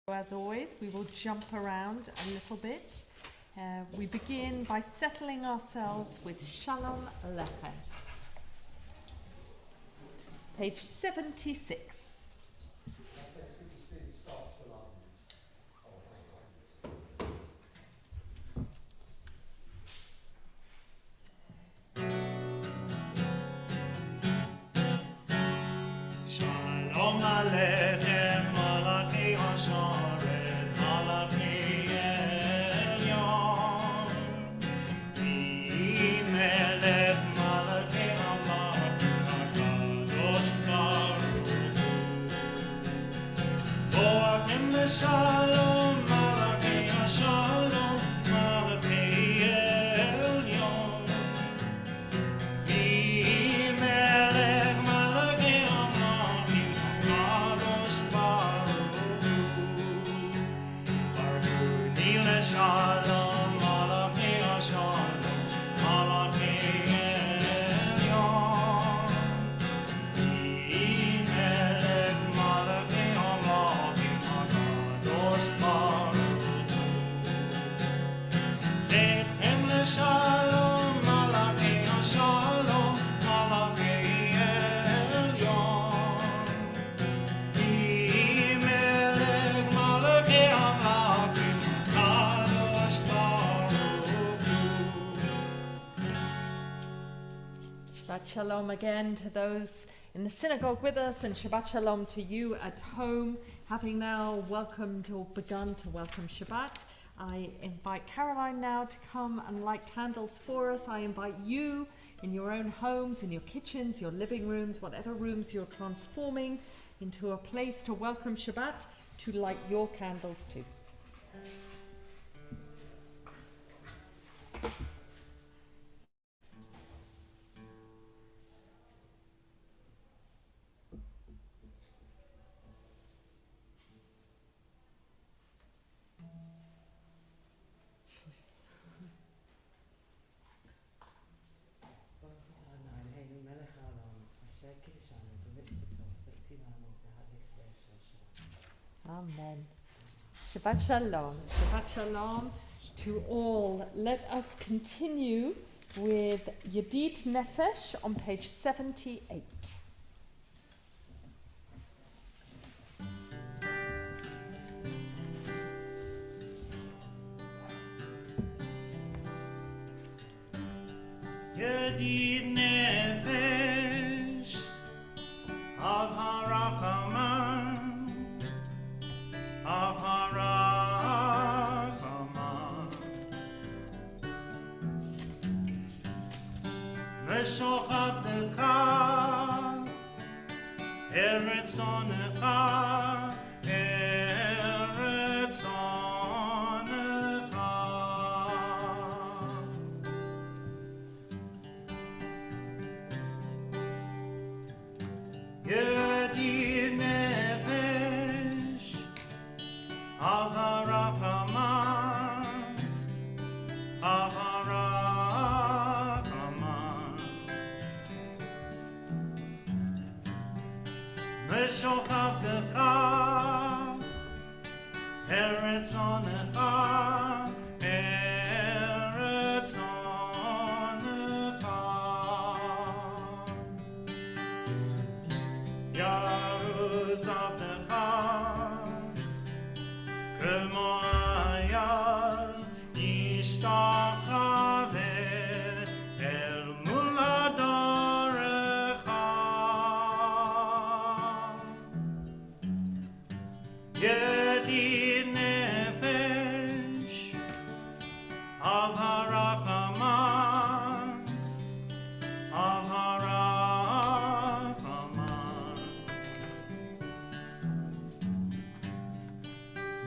As always, we will jump around a little bit. We begin by settling ourselves with Shalom Aleichem. Page 76. Shalom Aleichem, Malachi Hasharet, Malachi Elyon. Melech Malachi Amach, HaKadosh Baruch Hu. Boakim Shalom, Malachi Hashalom, Malachi Elyon. Melech Malachi Amach, HaKadosh Baruch Hu. Baruch Hu Nile Shalom, Malachi Hashalom, Malachi Elyon. Melech Malachi Amach, HaKadosh Baruch Hu. Tzedchem Shalom, Malachi Hashalom, Malachi Elyon. Melech Malachi Amach, HaKadosh Baruch Hu. Shabbat Shalom again to those in the synagogue with us, and Shabbat Shalom to you at home. Having now welcomed or begun to welcome Shabbat, I invite Caroline now to come and light candles for us. I invite you in your own homes, in your kitchens, your living rooms, whatever rooms you're transforming into a place to welcome Shabbat, to light your candles too. Amen. Shabbat Shalom. Shabbat Shalom to all. Let us continue with Yedid Nefesh on page 78. Yedid Nefesh of Harachaman, of Harachaman. V'shochavtecha Eretz Onecha, Eretz Onecha. Yedid Nefesh of Harachaman, of Harachaman. V'shochavtecha Eretz Onecha, Eretz Onecha. Yarutz Avdecha Kemo Ayal Nishtachave El Mul Adorecha. Yedid Nefesh of Harachaman, of Harachaman.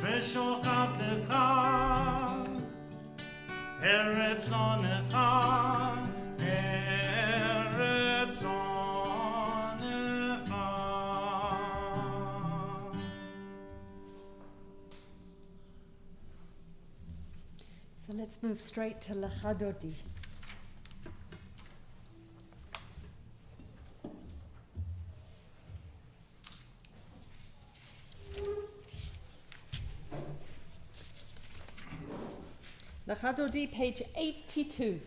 V'shochavtecha Eretz Onecha, Eretz Onecha. So let's move straight to Lecha Dodi. Lachadodi, page 82.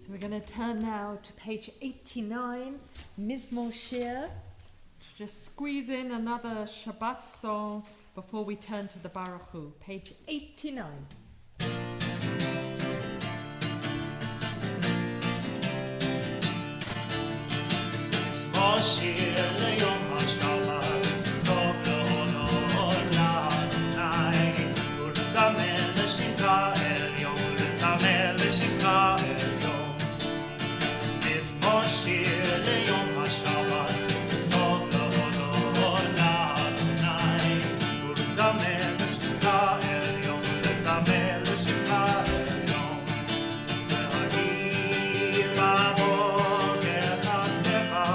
We're going to turn now to page 89, Mizmor Shir. Just squeeze in another Shabbat song before we turn to the Baruch Hu. Page 89. Mizmor Shir leyom hashabbat, tov le'olot la'Adonai, u'lezamer l'shinka elyon, u'lezamer l'shinka elyon. Mizmor Shir leyom hashabbat, tov le'olot la'Adonai, u'lezamer l'shinka elyon, u'lezamer l'shinka elyon. Ve'ha'ir ba'boker chatztecha,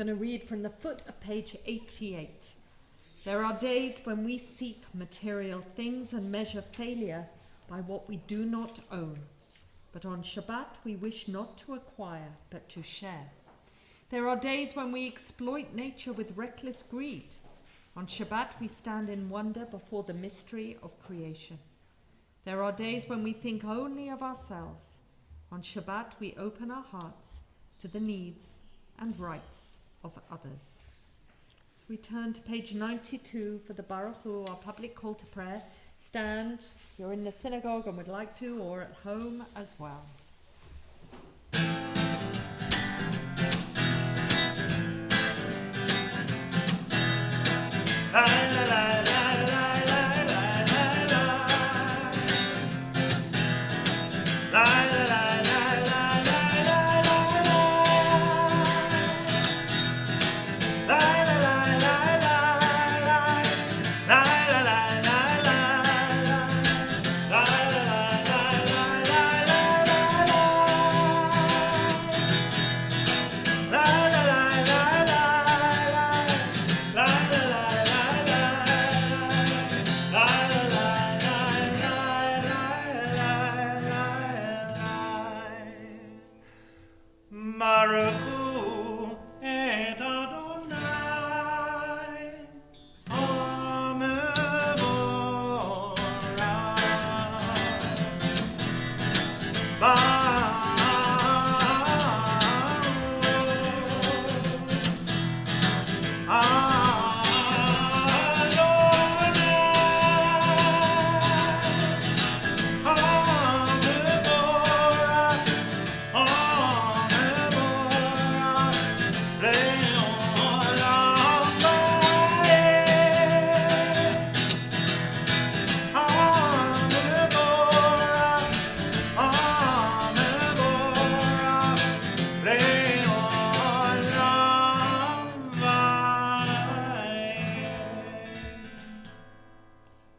going to read from the foot of page 88. There are days when we seek material things and measure failure by what we do not own. But on Shabbat we wish not to acquire, but to share. There are days when we exploit nature with reckless greed. On Shabbat we stand in wonder before the mystery of creation. There are days when we think only of ourselves. On Shabbat we open our hearts to the needs and rights of others. So we turn to page 92 for the Baruch Hu, our public call to prayer. Stand, if you're in the synagogue and would like to, or at home as well.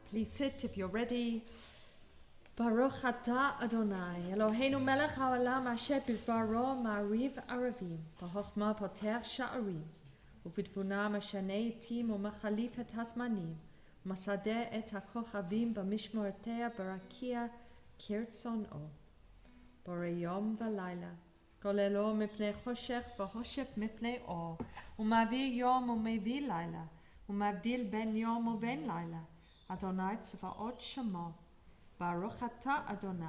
Please sit if you're ready. Baruch atah Adonai, Eloheinu melech haolam asher bidbaro ma'ariv aravim, b'chokhmah poter sha'arim, ובתבונה משנה עתים ומחליף את הזמנים, ומסדר את הכוכבים במשמורותיה ברקיע כרצונו. בורא יום ולילה, גוללו מפני חושך והושף מפני אור, ומביא יום ומביא לילה, ומבדיל בין יום ובין לילה. אדוני צבאות שמו, ברוך אתה אדוני,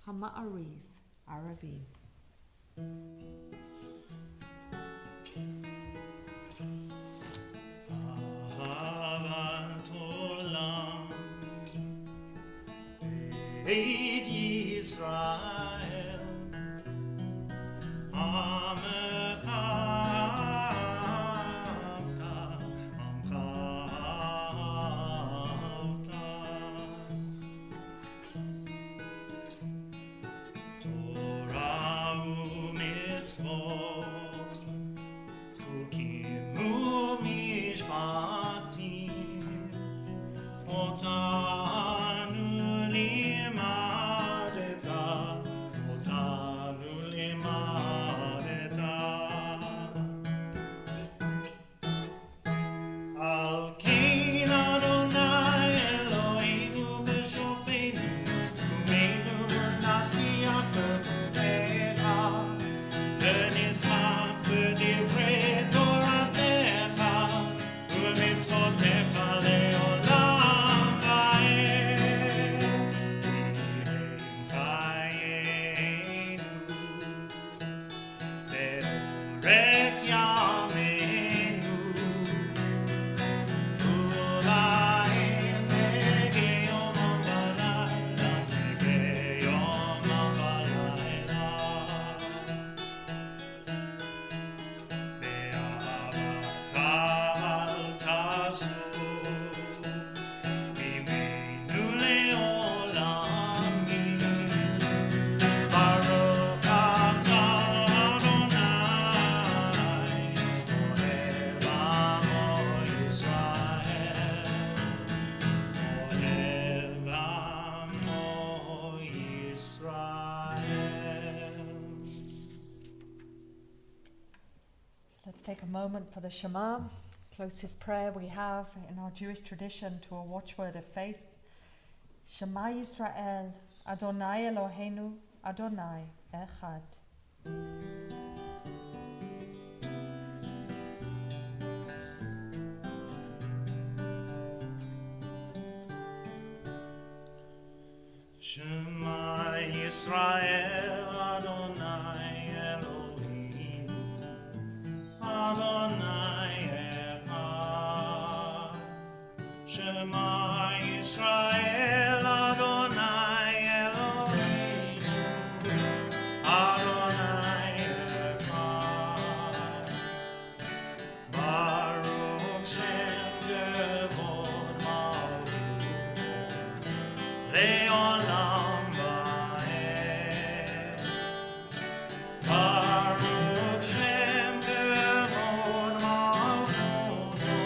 המעריב ערבים. אהבת עולם, בית ישראל, עמך אהבת, עמך אהבת. תורה ומצוות, חוקים ומשפטים, אותנו לימדת, אותנו לימדת. על כן אדוני אלוהינו בשופטנו, ומנו נשיאה פקודיך, Let's take a moment for the Shema, closest prayer we have in our Jewish tradition to a watchword of faith. Shema Yisrael, Adonai Eloheinu, Adonai Echad. Shema Yisrael, Adonai Eloheinu, Adonai Echad. Shema Yisrael, Adonai Eloheinu, Adonai Echad. Baruch Shem Kevod Malchuto, Le'olam va'ed. Baruch Shem Kevod Malchuto,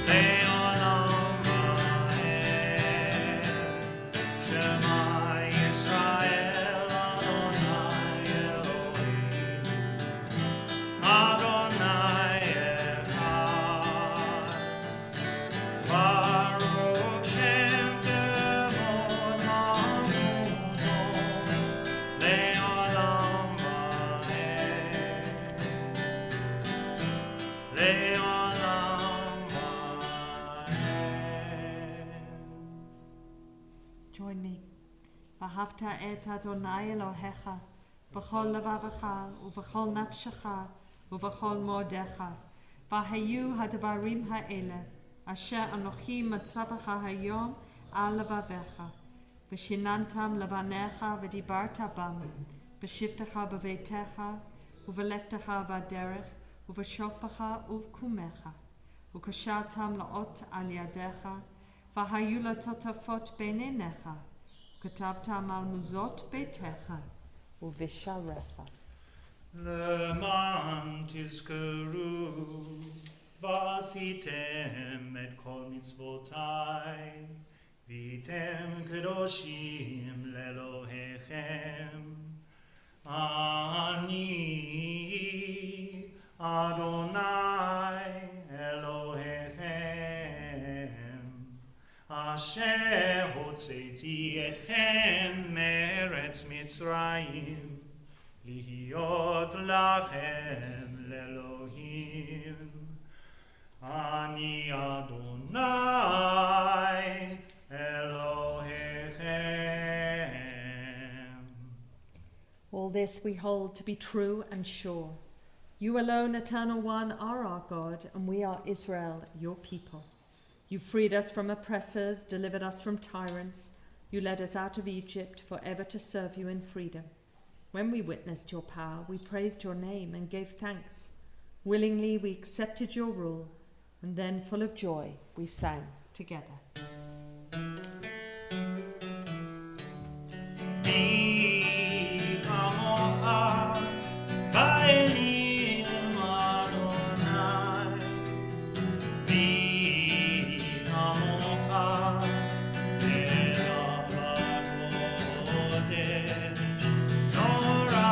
Le'olam va'ed. Shema Yisrael, Adonai Eloheinu, Adonai Echad. Baruch Shem Kevod Malchuto, Le'olam va'ed. Le'olam va'ed. Join me. V'ahavta et Adonai Elohecha, v'chol levavecha, u'v'chol nafshecha, u'v'chol modecha. V'hayu hadabarim ha'ele, asher anochi matzavecha hayom al levavecha. V'shinantam levanecha v'dibarta bam, v'shivtecha b'veitecha, u'v'leftecha v'aderech, u'v'shokpecha u'v'kumecha. U'kashatam la'ot al yadecha, v'hayu latotafot beinenecha, k'tavtam al muzot beitecha, u'v'sharecha. למען תזכרו ועשיתם את כל מצוותיי והייתם קדושים לאלוהיכם. אני אדוני אלוהיכם אשר הוצאתי אתכם מארץ מצרים להיות לכם לאלוהים. אני אדוני אלוהיכם. All this we hold to be true and sure. You alone, Eternal One, are our God, and we are Israel, your people. You freed us from oppressors, delivered us from tyrants. You led us out of Egypt, forever to serve you in freedom. When we witnessed your power, we praised your name and gave thanks. Willingly we accepted your rule, and then, full of joy, we sang together. מי כמוך באלים אדוני, מי כמוך אליו הקודש, נורא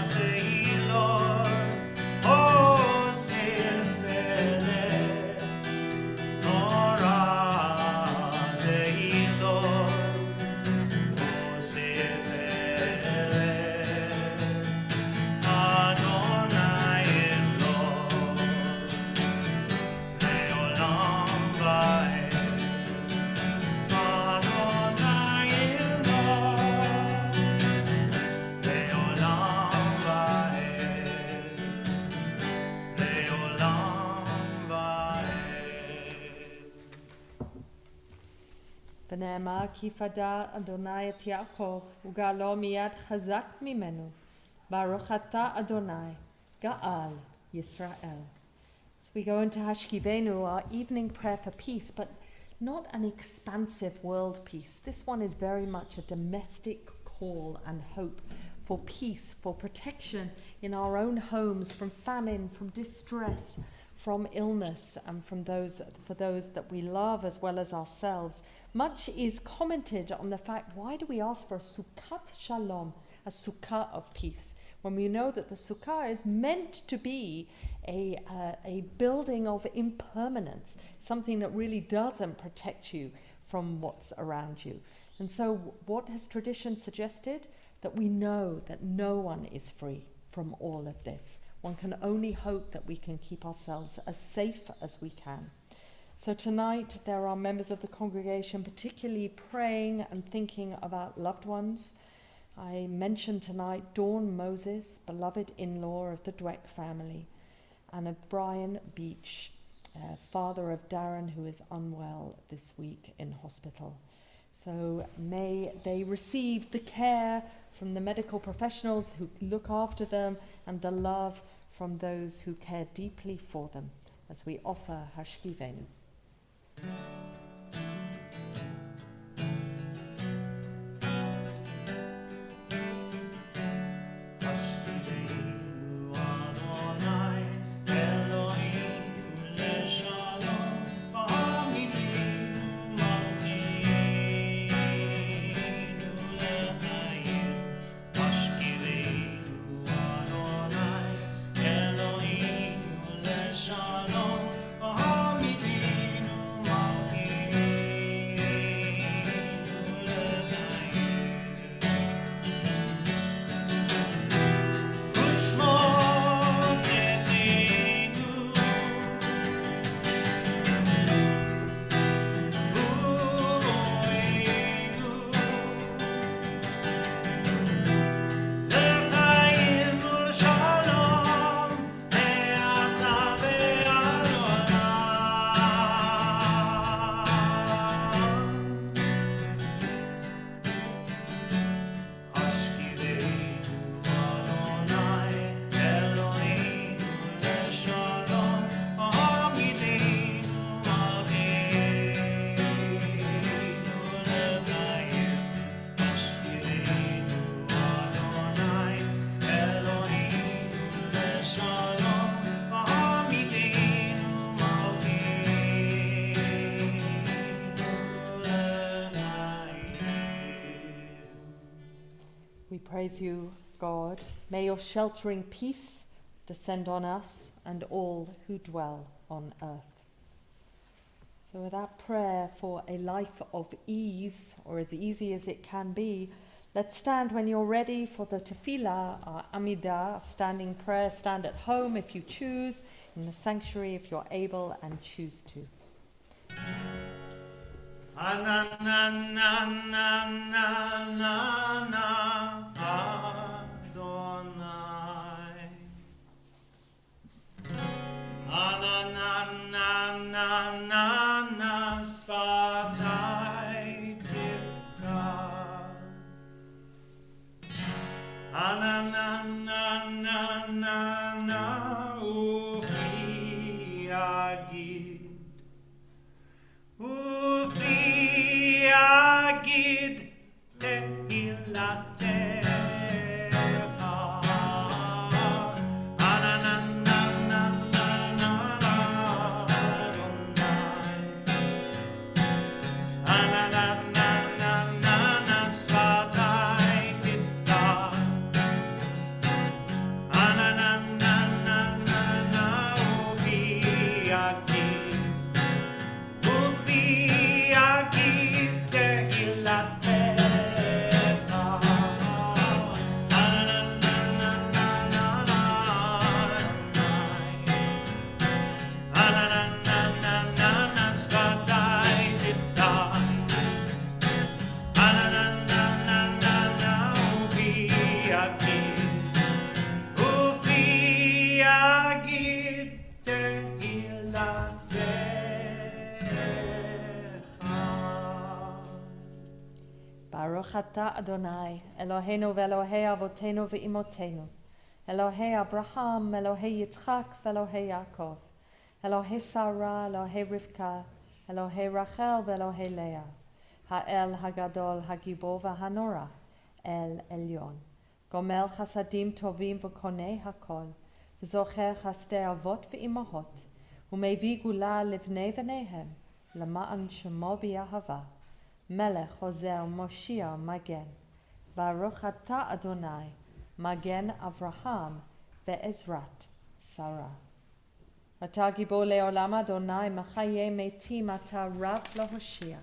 תהילות אוסף ולב, נורא תהילות אוסף ולב. אדוני אלוהים לעולם ועד. אדוני אלוהים לעולם ועד. לעולם ועד. ונאמר כי פדה אדוני את יעקב וגאלו מיד חזק ממנו. ברוך אתה אדוני גאל Yisrael. So we go into Hashkivenu, our evening prayer for peace, but not an expansive world peace. This one is very much a domestic call and hope for peace, for protection in our own homes from famine, from distress, from illness, and from for those that we love as well as ourselves. Much is commented on the fact, why do we ask for a Sukkat Shalom, a sukkah of peace, when we know that the sukkah is meant to be a building of impermanence, something that really doesn't protect you from what's around you. And so what has tradition suggested? That we know that no one is free from all of this. One can only hope that we can keep ourselves as safe as we can. So tonight there are members of the congregation particularly praying and thinking about loved ones. I mentioned tonight Dawn Moses, beloved in-law of the Dweck family, and of Brian Beach, father of Darren, who is unwell this week in hospital. So may they receive the care from the medical professionals who look after them and the love from those who care deeply for them as we offer Hashkivenu. We praise you, God. May your sheltering peace descend on us and all who dwell on earth. So with that prayer for a life of ease, or as easy as it can be, let's stand when you're ready for the tefillah, our Amidah, standing prayer. Stand at home if you choose, in the sanctuary if you're able and choose to. Sfatai tifta. Ufi agid. Ufi agid tehilatecha. Baruch atah Adonai, Eloheinu ve'Elohei avotenu ve'imotenu, Elohei Abraham, Elohei Yitzchak, ve'Elohei Yaakov, Elohei Sarah, Elohei Rivka, Elohei Rachel ve'Elohei Leah, Ha'el Hagadol, Hagibor v'Hanora, El Elyon, Gomel chasadim tovim v'konei hakol, v'zocher chasdei avot ve'imahot, u'mevii gula livnei v'neihem, למען שמו ביהבה, מלך עוזר מושיע מגן, Baruch Ata Adonai, Magen Avraham ve'ezrat Sarah. Ata gibor le'olam Adonai, Machaye metim Ata Rav Lahoshia.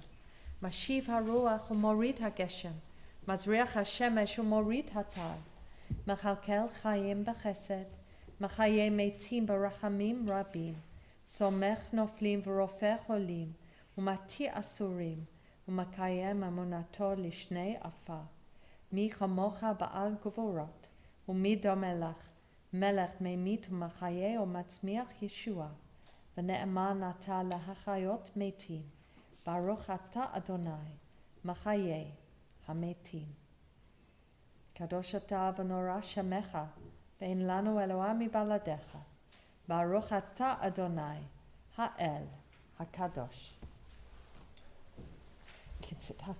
Mashiv haruach u'morid hageshem, Mazriach hashemesh u'morid hatar. Mechalkel chayim b'chesed, Machaye metim barachamim rabim. Somech noflim v'rofech olim, U'mati asurim, U'makayem amunato lishnei afa. Mi chamocha ba'al gvorot, U'mi domelach, Melech memit u'machaye u'matzmiach Yeshua. V'ne'eman ata lahachayot metim. Baruch Ata Adonai, Machaye hametim. Kadosh Ata v'nora shemecha, ve'en lanu Eloah mibaladecha. Baruch Ata Adonai, Ha'el HaKadosh. You can sit down.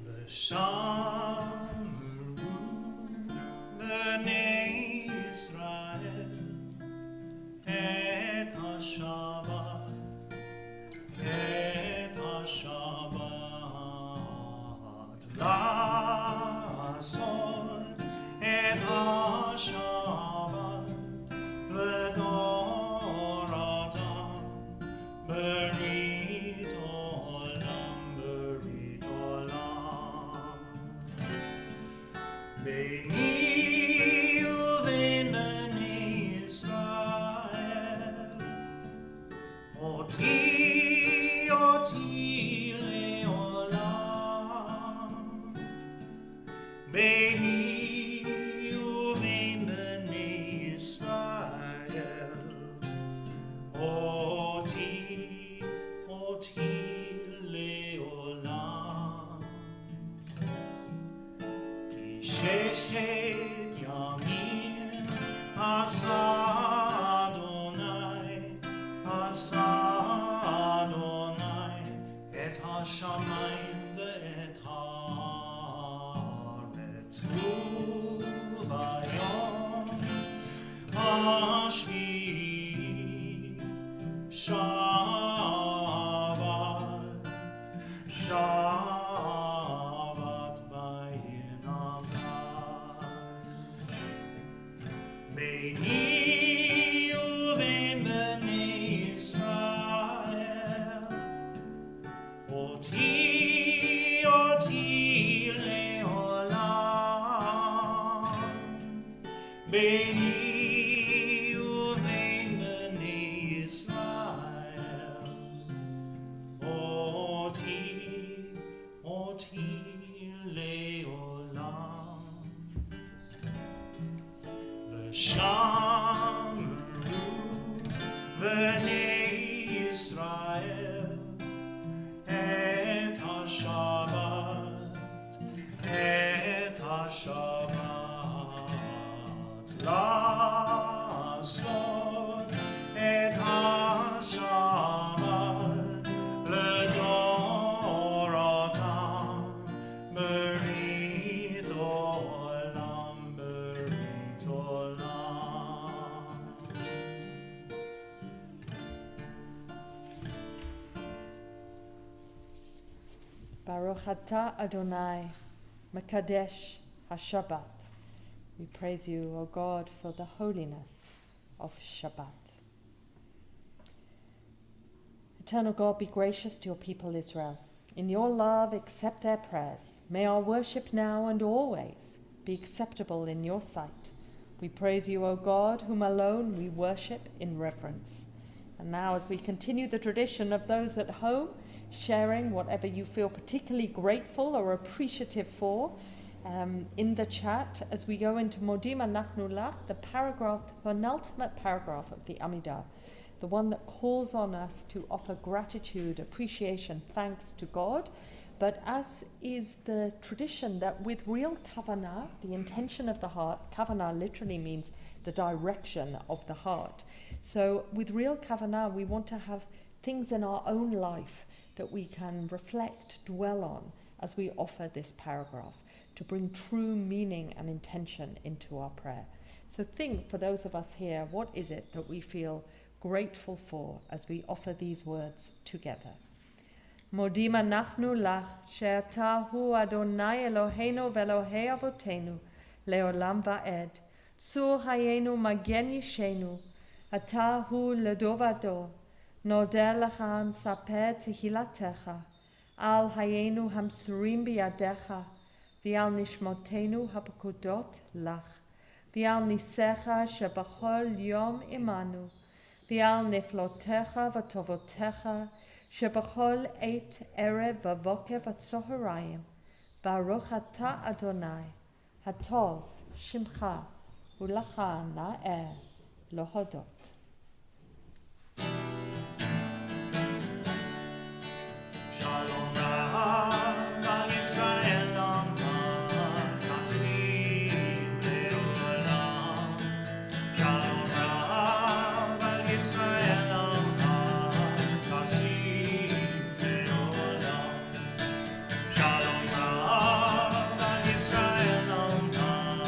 V'shamru b'nei Yisrael et haShabbat, la'asot et haShabbat l'doratam berit olam, berit olam. Beini uvein bnei Yisrael, oti le'olam. Beini uvein bnei Yisrael, oti le'olam. Ki sheshet yamim asa Adonai et hashamayim ve'et haaretz u'bayom hashvi'i Shabbat vayinafal. Beini uvein bnei Yisrael, oti le'olam. Beini uvein bnei Yisrael, oti le'olam. V'shamru b'nei Yisrael et haShabbat, la'asot et haShabbat l'doratam berit olam, berit olam. Baruch Ata Adonai, Mekadesh HaShabbat. We praise you, O God, for the holiness of Shabbat. Eternal God, be gracious to your people Israel. In your love, accept their prayers. May our worship now and always be acceptable in your sight. We praise you, O God, whom alone we worship in reverence. And now, as we continue the tradition of those at home, sharing whatever you feel particularly grateful or appreciative for, in the chat, as we go into Modim Anachnu Lach, the penultimate paragraph of the Amidah, the one that calls on us to offer gratitude, appreciation, thanks to God, but as is the tradition that with real kavanah, the intention of the heart, kavanah literally means the direction of the heart. So with real kavanah, we want to have things in our own life that we can reflect, dwell on as we offer this paragraph, to bring true meaning and intention into our prayer. So think, for those of us here, what is it that we feel grateful for as we offer these words together. Modim anachnu lach, she'ata hu Adonai Eloheinu ve'Elohei avotenu, le'olam va'ed. Tzur hayenu magen yishenu, ata hu ledovado, noder lecha nsapeh tehilatecha, al hayenu hamsurim biyadecha, v'al nishmotenu hapakudot lach, v'al nisecha shebachol yom imanu, v'al neflotecha v'tovotecha, shebachol eit erev v'voker v'tzoharayim, baruch ata Adonai, hatov shimcha, ulacha na'eh lohodot. Shalom Rav al Yisrael Amad Tasim Leolam. Shalom Rav al Yisrael Amad Tasim Leolam. Shalom Rav al Yisrael Amad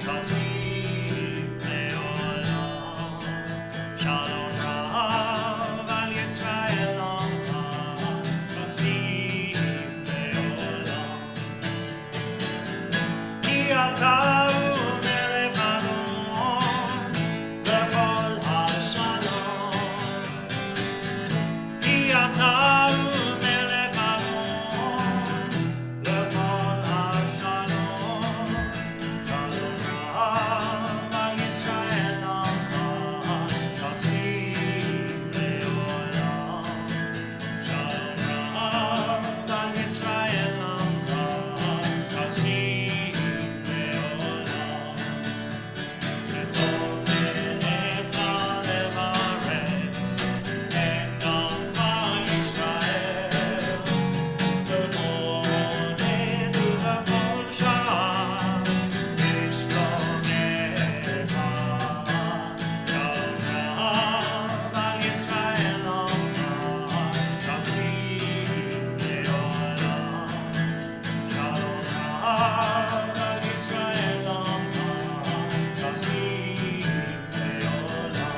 Tasim Leolam. Shalom Rav al Yisrael Amad Tasim Leolam. Ki ata umelech Adon b'chol hashalom. Ki ata umelech Adon b'chol hashalom. Shalom Rav al Yisrael Amad Tasim Leolam. Shalom Rav al Yisrael Amad Tasim Leolam. Ketov lecha levarech et amcha Yisrael, b'moed ub'kol sha'ar v'shlomecha. Shalom Rav al Yisrael Amad Tasim Leolam. Shalom Rav al Yisrael Amad Tasim Leolam.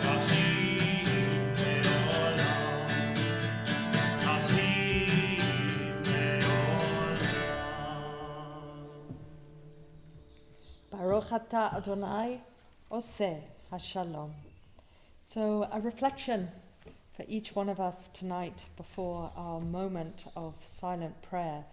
Tasim Leolam. Tasim Leolam. Baruch ata Adonai oseh hashalom. So a reflection for each one of us tonight before our moment of silent prayer.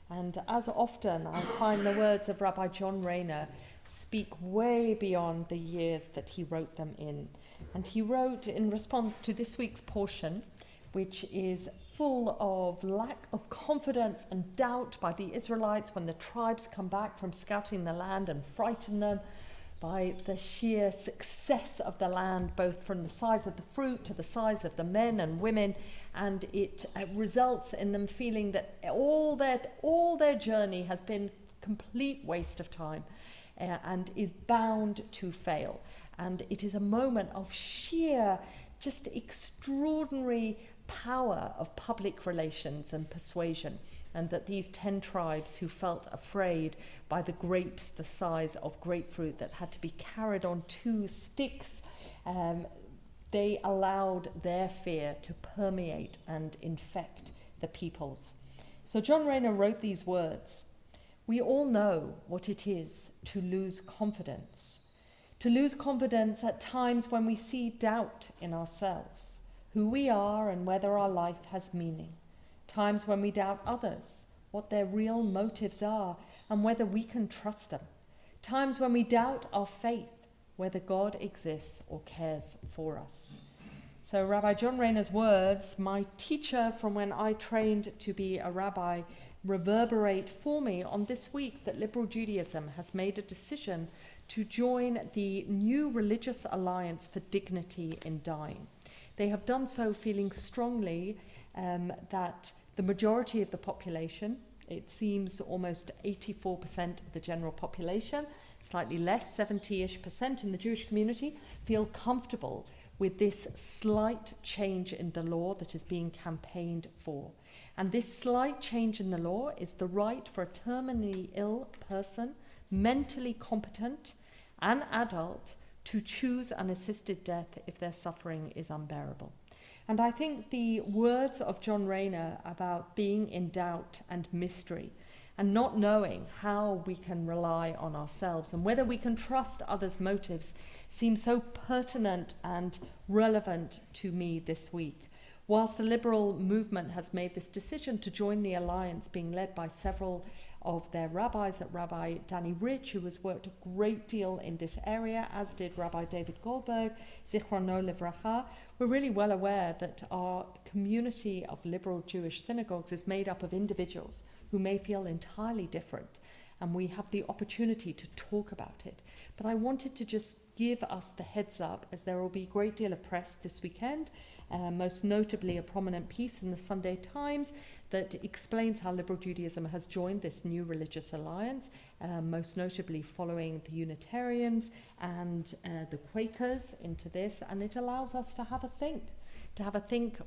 And as often, I find the words of Rabbi John Rayner speak way beyond the years that he wrote them in. And he wrote in response to this week's portion, which is full of lack of confidence and doubt by the Israelites when the tribes come back from scouting the land and frighten them by the sheer success of the land, both from the size of the fruit to the size of the men and women, and it results in them feeling that all their journey has been complete waste of time and is bound to fail. And it is a moment of sheer, just extraordinary power of public relations and persuasion, and that these 10 tribes who felt afraid by the grapes the size of grapefruit that had to be carried on 2 sticks, they allowed their fear to permeate and infect the peoples. So John Rayner wrote these words: "We all know what it is to lose confidence. To lose confidence at times when we see doubt in ourselves, who we are and whether our life has meaning. Times when we doubt others, what their real motives are and whether we can trust them. Times when we doubt our faith, whether God exists or cares for us." So Rabbi John Rayner's words, my teacher from when I trained to be a rabbi, reverberate for me on this week that liberal Judaism has made a decision to join the new religious alliance for dignity in dying. They have done so feeling strongly that the majority of the population, it seems almost 84% of the general population, slightly less, 70-ish% in the Jewish community, feel comfortable with this slight change in the law that is being campaigned for. And this slight change in the law is the right for a terminally ill person, mentally competent, an adult, to choose an assisted death if their suffering is unbearable. And I think the words of John Rayner about being in doubt and mystery and not knowing how we can rely on ourselves and whether we can trust others' motives seem so pertinent and relevant to me this week. Whilst the liberal movement has made this decision to join the alliance being led by several of their rabbis, that Rabbi Danny Rich, who has worked a great deal in this area, as did Rabbi David Goldberg, Zichrono Livracha, we're really well aware that our community of liberal Jewish synagogues is made up of individuals who may feel entirely different, and we have the opportunity to talk about it. But I wanted to just give us the heads up, as there will be a great deal of press this weekend, most notably a prominent piece in the Sunday Times that explains how liberal Judaism has joined this new religious alliance, most notably following the Unitarians and the Quakers into this, and it allows us to have a think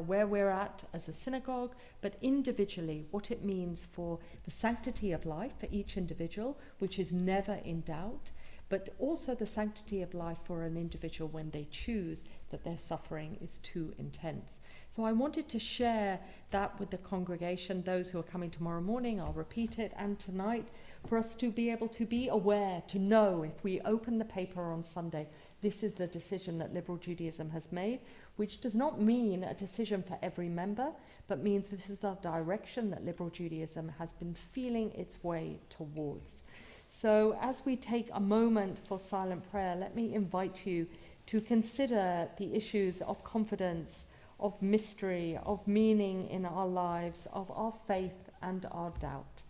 where we're at as a synagogue, but individually what it means for the sanctity of life for each individual, which is never in doubt, but also the sanctity of life for an individual when they choose that their suffering is too intense. So I wanted to share that with the congregation, those who are coming tomorrow morning, I'll repeat it, and tonight, for us to be able to be aware, to know if we open the paper on Sunday, this is the decision that liberal Judaism has made, which does not mean a decision for every member, but means this is the direction that liberal Judaism has been feeling its way towards. So as we take a moment for silent prayer, let me invite you to consider the issues of confidence, of mystery, of meaning in our lives, of our faith and our doubt.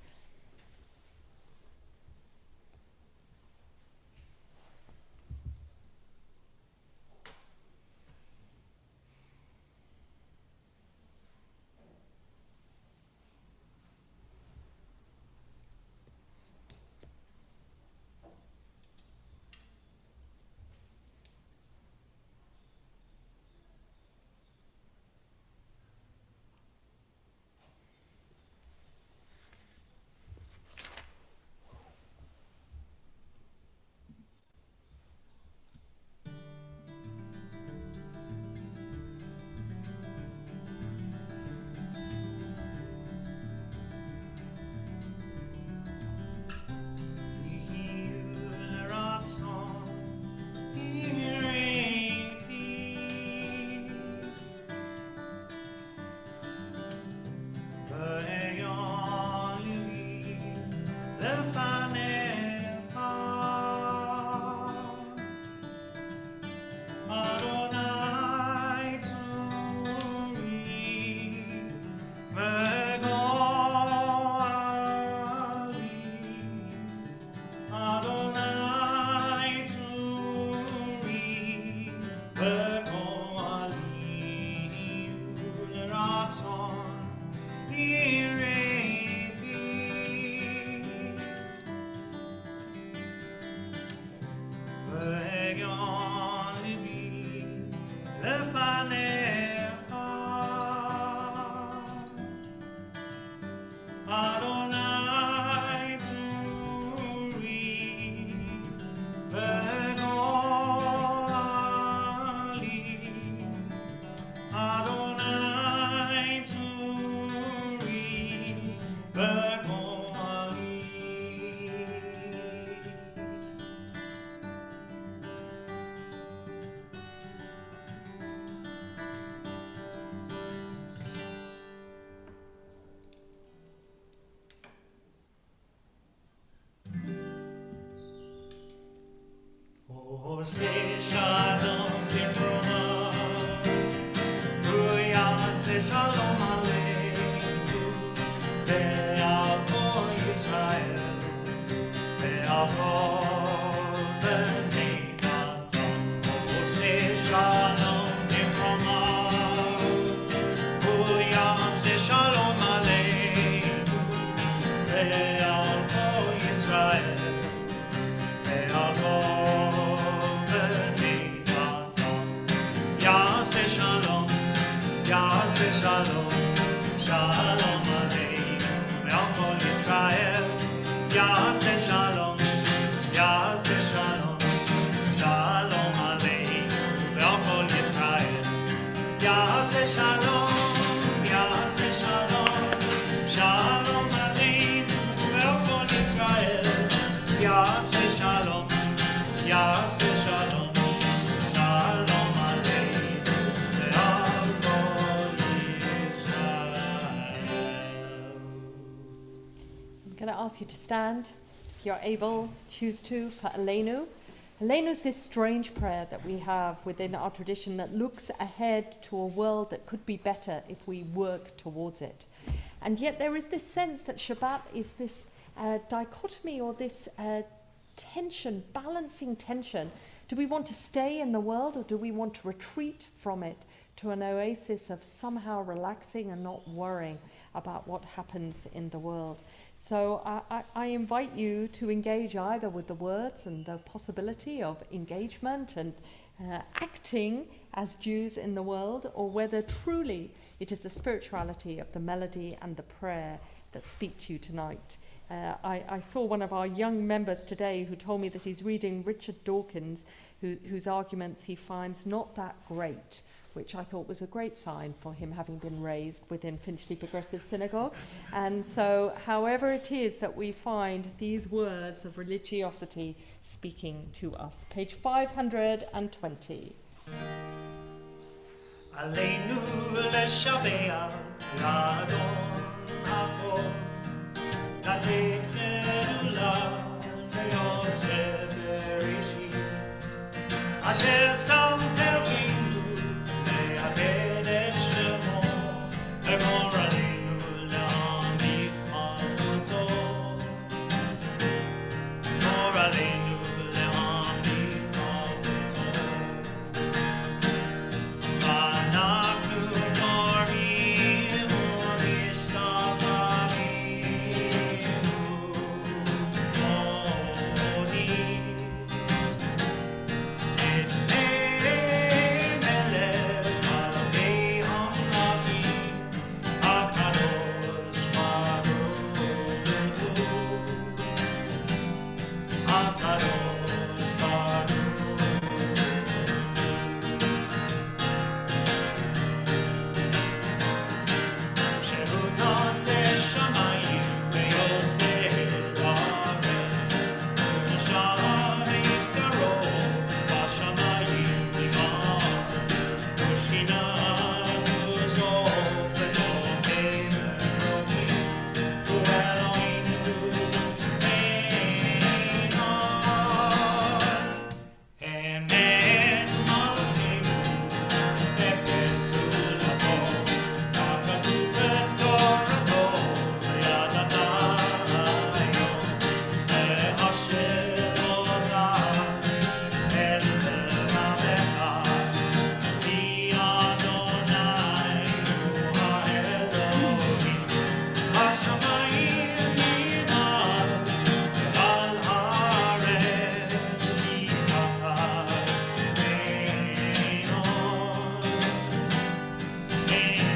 Say shalom Kivrona, Ruya say shalom Aleinu, Ve'al Israel, Ve'al B'nei Adam. Oh, say shalom Kivrona, Ruya say shalom Aleinu, Ve'al Israel, Ve'al Shalom, Shalom Aleinu, Ve'al Israel, Yaseh Shalom, Yaseh Shalom, Shalom. יעשה שלום, יעשה שלום, שלום עלינו ועל כל ישראל. יעשה שלום, יעשה שלום, שלום עלינו ועל כל ישראל. I'm going to ask you to stand, if you're able, choose to, for Aleinu. Aleinu is this strange prayer that we have within our tradition that looks ahead to a world that could be better if we work towards it. And yet there is this sense that Shabbat is this dichotomy or this tension, balancing tension. Do we want to stay in the world or do we want to retreat from it to an oasis of somehow relaxing and not worrying about what happens in the world? So I invite you to engage either with the words and the possibility of engagement and acting as Jews in the world, or whether truly it is the spirituality of the melody and the prayer that speak to you tonight. I saw one of our young members today who told me that he's reading Richard Dawkins, whose arguments he finds not that great, which I thought was a great sign for him having been raised within Finchley Progressive Synagogue. And so however it is that we find these words of religiosity speaking to us. Page 520. עלינו לשבח לאדון הכל, לתת גאולה ליוצא בראשית, אשר שם חלקנו לאבד את שמו, אמור עלינו להעמיק מלכותו, אמור עלינו להעמיק מלכותו. ואנחנו נורים ומשתחווים עודים לפני מלך מלכי המלכים, הקדוש ברוך הוא, הקדוש ברוך שהוא נוטה שמיים ויוצא לארץ, ונשאר יקרו בשמיים ממעל, ושכינה תעזוב אלוהים אלוהים, ואלוהינו אין עוד. אמת מלכנו אפס ולבוא, הכתוב בתורתו וידעת היום, והשם אותה אל תלמדך, כי אדוני הוא האלוהים, השמיים ממעל ועל הארץ מתחת, אין עוד, אין עוד, אין עוד.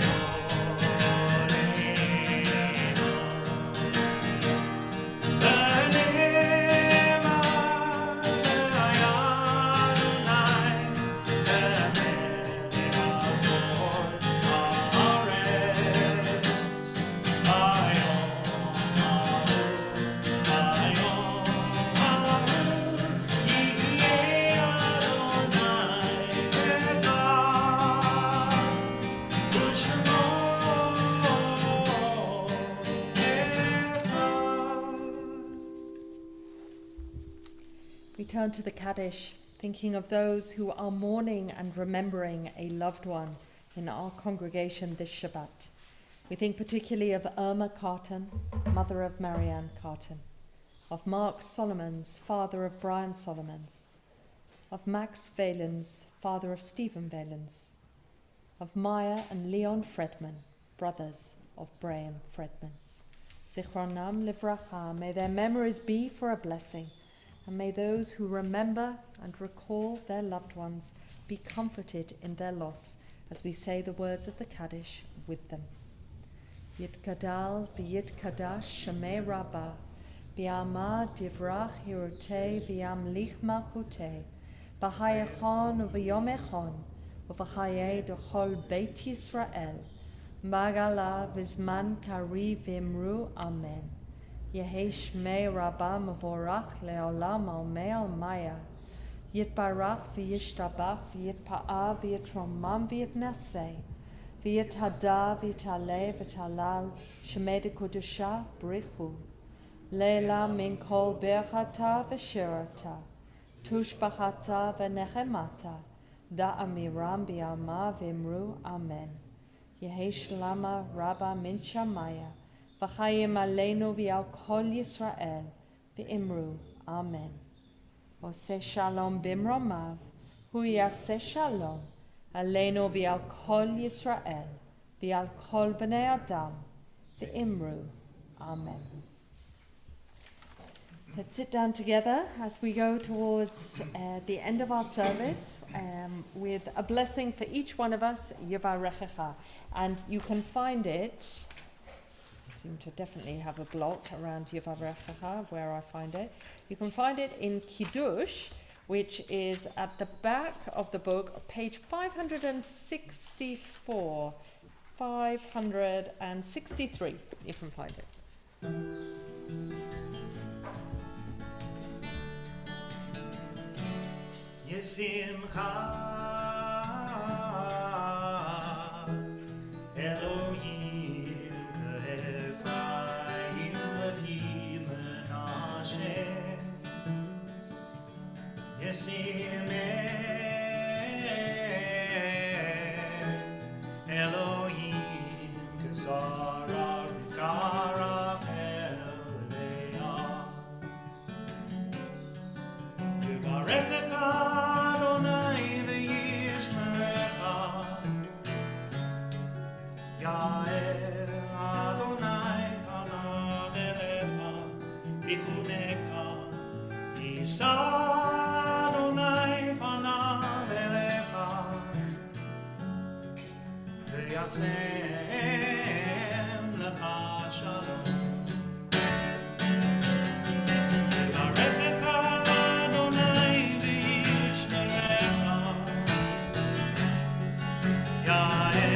We turn to the Kaddish, thinking of those who are mourning and remembering a loved one in our congregation this Shabbat. We think particularly of Irma Carton, mother of Marianne Carton, of Mark Solomons, father of Brian Solomons, of Max Valens, father of Stephen Valens, of Maya and Leon Fredman, brothers of Brian Fredman. Zichronam livracha, may their memories be for a blessing, and may those who remember and recall their loved ones be comforted in their loss as we say the words of the Kaddish with them. Yitkadal v'yitkadash shemei rabbah, bi'amah divrach hirutei v'yamlich malchutei, b'hayachon u'v'yom echon, ובחיי דכל בית ישראל, מעגלה וזמן קריב ואמרו אמן. יהי שמי רבה מבורך לעולם עלמי עלמיה. יתברך וישתבח ויתפאר ויתרומם ויתנשא, ויתהדר ויתעלה ותהלל שמי דקדושה בריחו. לילה מן כל ברכתה ושירתה, תושבחתה ונחמתה, דאמירם ביעלמה ואמרו אמן. יהי שלמה רבה מן שמיה, וחיים עלינו ועל כל ישראל, ואמרו אמן. עושה שלום במרומיו, הוא יעשה שלום עלינו ועל כל ישראל, ועל כל בני אדם, ואמרו amen. Let's sit down together as we go towards the end of our service with a blessing for each one of us, Yivarechecha. And you can find it, I seem to definitely have a block around Yivarechecha where I find it. You can find it in Kiddush, which is at the back of the book, page 564, 563, you can find it. Yesimcha Elohim Ephraim V'hi Menashe Elohim Kesara Rivkara Elleah Yivarechecha Yael Adonai panav elecha v'chunecha Yisa Adonai panav elecha v'yasem lecha shalom Yivarechecha Adonai v'yishmerecha Yael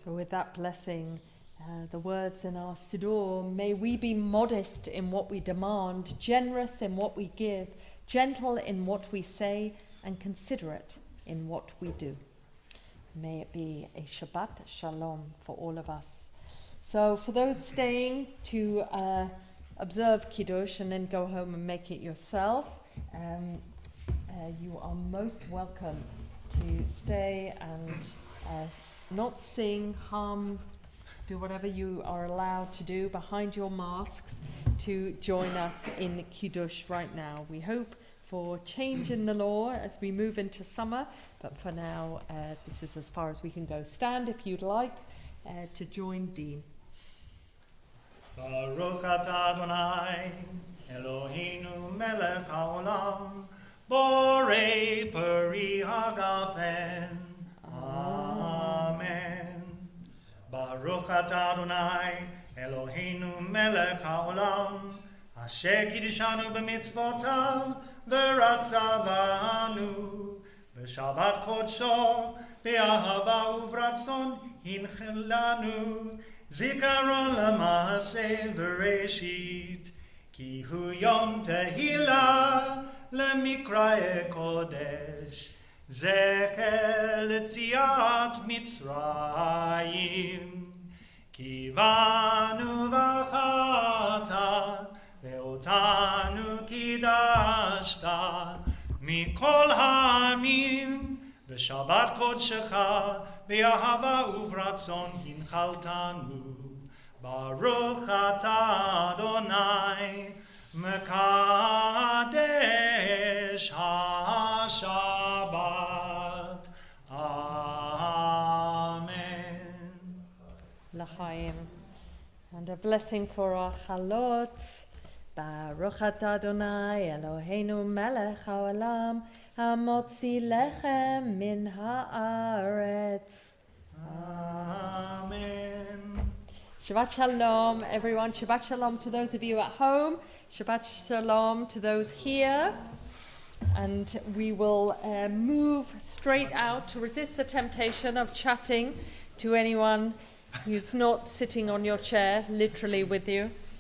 So with that blessing, the words in our Siddur, may we be modest in what we demand, generous in what we give, gentle in what we say, and considerate in what we do. May it be a Shabbat Shalom for all of us. So for those staying to observe Kiddush and then go home and make it yourself, you are most welcome to stay and not sing, hum, do whatever you are allowed to do behind your masks to join us in Kiddush right now. We hope for change in the law as we move into summer, but for now, this is as far as we can go. Stand if you'd like to join Dean. Baruch atah Adonai, Eloheinu melech haolam, borei peri hagafen. Amen. Baruch atah Adonai, Eloheinu melech haolam, asher kiddishanu b'mitzvotav, v'ratzavanu, v'shabbat kodsho, be'ahava uvratzon, hinchelanu, zikaron l'maaseh v'reshit, ki hu yom tehillah, lemikraye kodesh, zecher letziat Mitzrayim, ki vanu v'chata, ve'otanu kidashta, mikol ha'amim, v'shabbat kodshecha, be'ahava uvratzon hinchaltanu. Baruch atah Adonai, mekadesh ha'shabbat. l'chaim. And a blessing for our chalot. Baruch atah Adonai Eloheinu melech haolam hamotzi lechem min haaretz. Amen. Shabbat Shalom, everyone. Shabbat Shalom to those of you at home. Shabbat Shalom to those here. And we will move straight out to resist the temptation of chatting to anyone who's not sitting on your chair, literally with you.